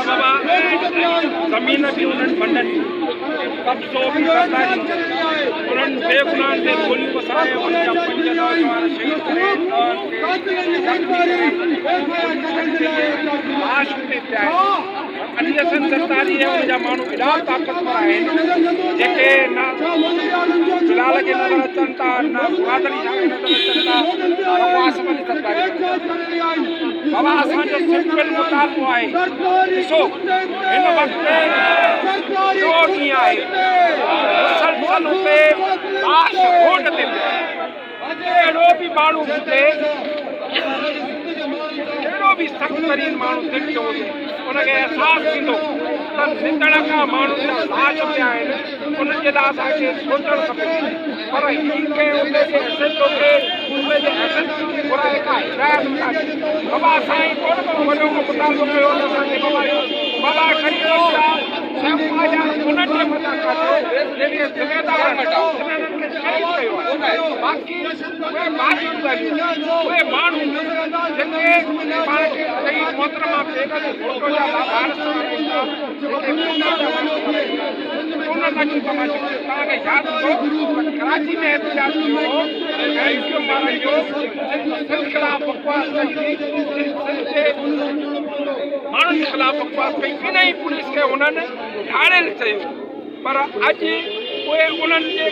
बाबा ज़मीन बि उन्हनि मंडनि कब्ज़ो बि सरकारी उन्हनि बेगुनाहनि ते गोलियूं वसाए उन्हनि जा 5 नौजवान शहीद करे लाश ते पिया आहिनि। अली हसन ज़रदारी ऐं उनजा माण्हू एॾा ताक़तवर आहिनि जेके न फिलहाल खे नज़र अचनि था, न मुरादरी सां नज़र अचनि था, आसम अली ज़रदारी। बाबा असांजो सिंपल मुतालबो आहे, ॾिसो हिन वक़्तु टियों ॾींहुं आहे मुसलसल हुते लाश रोड ते कहिड़ो बि माण्हू हुजे, कहिड़ो बि सख़्तु तरीन माण्हू दिलिजो हुजे उनखे अहसासु थींदो त निंदण खां माण्हू जा लाश पिया आहिनि, उन्हनि जे लाइ असांखे सोचणु खपे। पर हिनखे उन जे एसेंटो खे उन जे एसेंट जी घुराए का हिदायत कान्हे। बाबा साईं कोन को वॾो मुतालबो कयो त असांखे बाबा ग़रीब जा उन्हनि जे मथां कान्हे जेके ज़िमेदार उन्हनि खे शहीद कयो आहे। बाक़ी उहे बाक़ियूं ॻाल्हियूं उहे माण्हू जेके पाण खे सही मोहतरमा बेगल फोटो जा वारस उन्हनि तव्हांखे यादि हूंदो कराची में एहतिजाज थियो हो माण्हुनि जो सिंध ख़िलाफ़ बकवास कई माण्हुनि जे ख़िलाफ़ बकवास कई इन ई पुलिस खे उन्हनि ढाड़ियल चयो। पर अॼु उहे उन्हनि जे